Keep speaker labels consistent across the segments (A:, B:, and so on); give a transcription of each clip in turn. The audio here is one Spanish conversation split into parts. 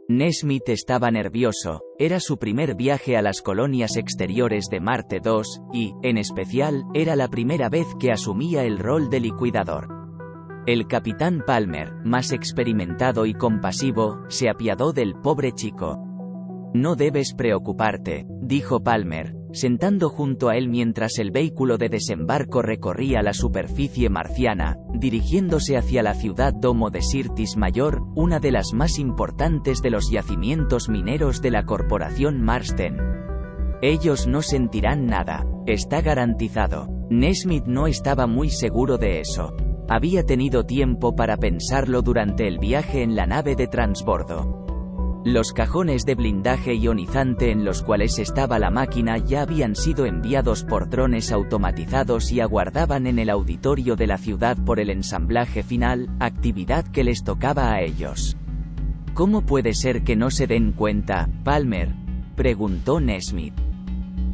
A: Nesmith estaba nervioso, era su primer viaje a las colonias exteriores de Marte II, y, en especial, era la primera vez que asumía el rol de liquidador. El capitán Palmer, más experimentado y compasivo, se apiadó del pobre chico. «No debes preocuparte», dijo Palmer, sentando junto a él mientras el vehículo de desembarco recorría la superficie marciana, dirigiéndose hacia la ciudad domo de Syrtis Mayor, una de las más importantes de los yacimientos mineros de la corporación Marsden. «Ellos no sentirán nada, está garantizado». Nesmith no estaba muy seguro de eso. Había tenido tiempo para pensarlo durante el viaje en la nave de transbordo. Los cajones de blindaje ionizante en los cuales estaba la máquina ya habían sido enviados por drones automatizados y aguardaban en el auditorio de la ciudad por el ensamblaje final, actividad que les tocaba a ellos. «¿Cómo puede ser que no se den cuenta, Palmer?», preguntó Nesmith.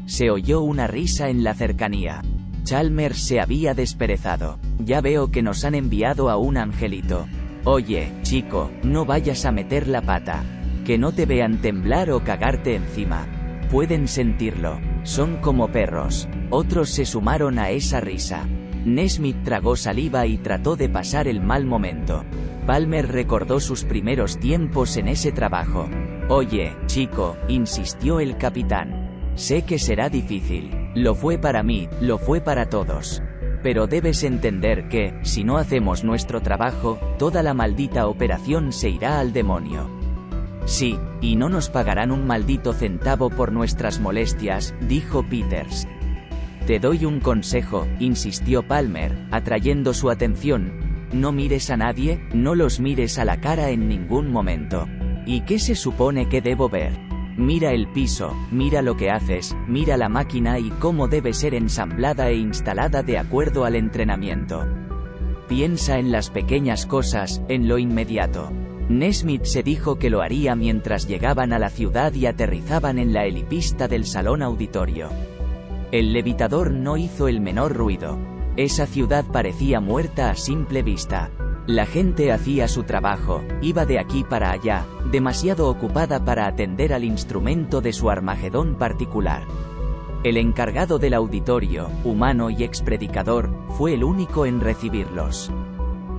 A: Se oyó una risa en la cercanía. Chalmers se había desperezado. «Ya veo que nos han enviado a un angelito. Oye, chico, no vayas a meter la pata. Que no te vean temblar o cagarte encima. Pueden sentirlo. Son como perros». Otros se sumaron a esa risa. Nesmith tragó saliva y trató de pasar el mal momento. Palmer recordó sus primeros tiempos en ese trabajo. «Oye, chico», insistió el capitán. «Sé que será difícil. Lo fue para mí, lo fue para todos. Pero debes entender que, si no hacemos nuestro trabajo, toda la maldita operación se irá al demonio». «Sí, y no nos pagarán un maldito centavo por nuestras molestias», dijo Peters. «Te doy un consejo», insistió Palmer, atrayendo su atención. «No mires a nadie, no los mires a la cara en ningún momento». «¿Y qué se supone que debo ver?» «Mira el piso, mira lo que haces, mira la máquina y cómo debe ser ensamblada e instalada de acuerdo al entrenamiento. Piensa en las pequeñas cosas, en lo inmediato». Nesmith se dijo que lo haría mientras llegaban a la ciudad y aterrizaban en la helipista del salón auditorio. El levitador no hizo el menor ruido. Esa ciudad parecía muerta a simple vista. La gente hacía su trabajo, iba de aquí para allá, demasiado ocupada para atender al instrumento de su Armagedón particular. El encargado del auditorio, humano y expredicador, fue el único en recibirlos.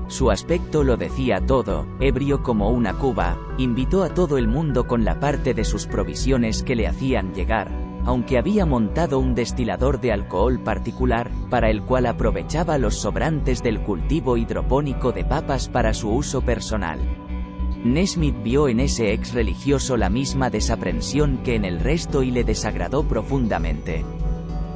A: Su aspecto lo decía todo, ebrio como una cuba, invitó a todo el mundo con la parte de sus provisiones que le hacían llegar, aunque había montado un destilador de alcohol particular, para el cual aprovechaba los sobrantes del cultivo hidropónico de papas para su uso personal. Nesmith vio en ese ex religioso la misma desaprensión que en el resto y le desagradó profundamente.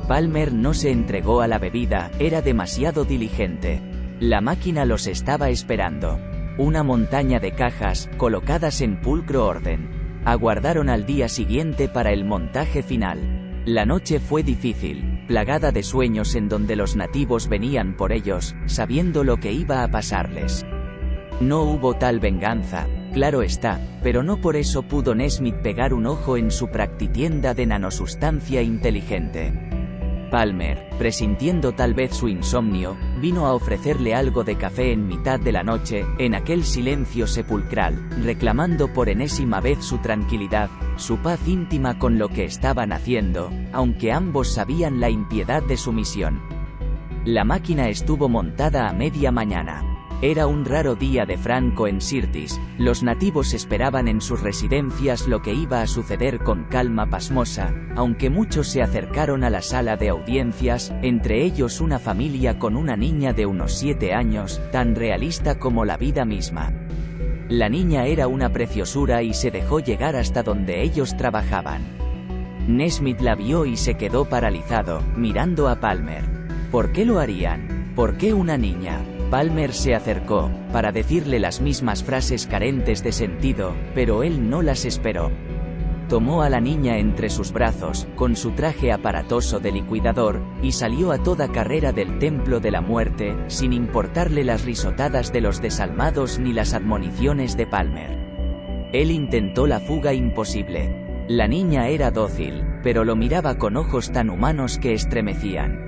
A: Palmer no se entregó a la bebida, era demasiado diligente. La máquina los estaba esperando. Una montaña de cajas, colocadas en pulcro orden. Aguardaron al día siguiente para el montaje final. La noche fue difícil, plagada de sueños en donde los nativos venían por ellos, sabiendo lo que iba a pasarles. No hubo tal venganza, claro está, pero no por eso pudo Nesmith pegar un ojo en su practitienda de nanosustancia inteligente. Palmer, presintiendo tal vez su insomnio, vino a ofrecerle algo de café en mitad de la noche, en aquel silencio sepulcral, reclamando por enésima vez su tranquilidad, su paz íntima con lo que estaban haciendo, aunque ambos sabían la impiedad de su misión. La máquina estuvo montada a media mañana. Era un raro día de Franco en Syrtis, los nativos esperaban en sus residencias lo que iba a suceder con calma pasmosa, aunque muchos se acercaron a la sala de audiencias, entre ellos una familia con una niña de unos 7 años, tan realista como la vida misma. La niña era una preciosura y se dejó llegar hasta donde ellos trabajaban. Nesmith la vio y se quedó paralizado, mirando a Palmer. ¿Por qué lo harían? ¿Por qué una niña? Palmer se acercó, para decirle las mismas frases carentes de sentido, pero él no las esperó. Tomó a la niña entre sus brazos, con su traje aparatoso de liquidador, y salió a toda carrera del templo de la muerte, sin importarle las risotadas de los desalmados ni las admoniciones de Palmer. Él intentó la fuga imposible. La niña era dócil, pero lo miraba con ojos tan humanos que estremecían.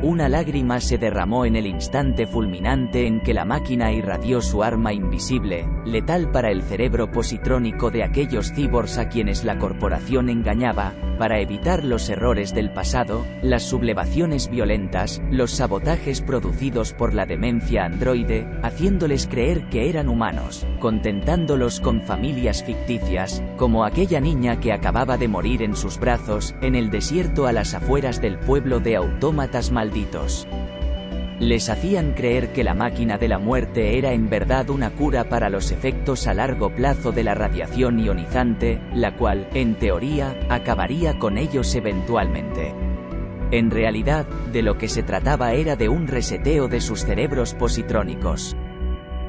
A: Una lágrima se derramó en el instante fulminante en que la máquina irradió su arma invisible, letal para el cerebro positrónico de aquellos cyborgs a quienes la corporación engañaba, para evitar los errores del pasado, las sublevaciones violentas, los sabotajes producidos por la demencia androide, haciéndoles creer que eran humanos, contentándolos con familias ficticias, como aquella niña que acababa de morir en sus brazos, en el desierto a las afueras del pueblo de autómatas malditos. Les hacían creer que la máquina de la muerte era en verdad una cura para los efectos a largo plazo de la radiación ionizante, la cual, en teoría, acabaría con ellos eventualmente. En realidad, de lo que se trataba era de un reseteo de sus cerebros positrónicos.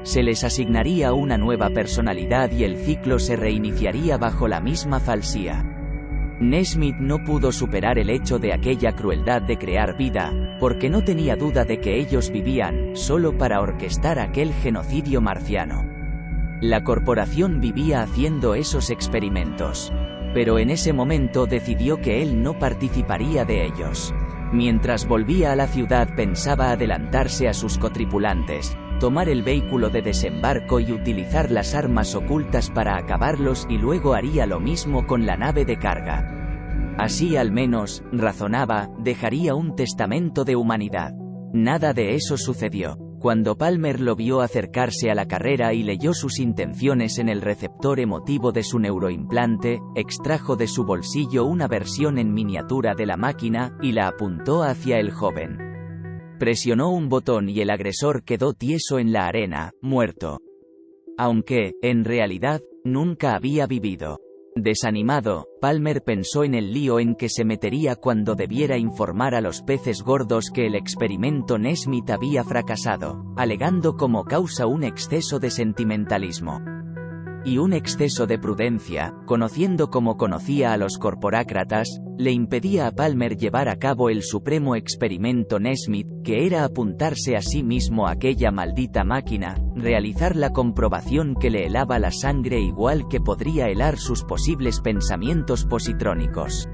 A: Se les asignaría una nueva personalidad y el ciclo se reiniciaría bajo la misma falsía. Nesmith no pudo superar el hecho de aquella crueldad de crear vida, porque no tenía duda de que ellos vivían, solo para orquestar aquel genocidio marciano. La corporación vivía haciendo esos experimentos. Pero en ese momento decidió que él no participaría de ellos. Mientras volvía a la ciudad pensaba adelantarse a sus cotripulantes, tomar el vehículo de desembarco y utilizar las armas ocultas para acabarlos y luego haría lo mismo con la nave de carga. Así al menos, razonaba, dejaría un testamento de humanidad. Nada de eso sucedió. Cuando Palmer lo vio acercarse a la carrera y leyó sus intenciones en el receptor emotivo de su neuroimplante, extrajo de su bolsillo una versión en miniatura de la máquina, y la apuntó hacia el joven. Presionó un botón y el agresor quedó tieso en la arena, muerto. Aunque, en realidad, nunca había vivido. Desanimado, Palmer pensó en el lío en que se metería cuando debiera informar a los peces gordos que el experimento Nesmith había fracasado, alegando como causa un exceso de sentimentalismo. Y un exceso de prudencia, conociendo como conocía a los corporácratas, le impedía a Palmer llevar a cabo el supremo experimento Nesmith, que era apuntarse a sí mismo a aquella maldita máquina, realizar la comprobación que le helaba la sangre igual que podría helar sus posibles pensamientos positrónicos.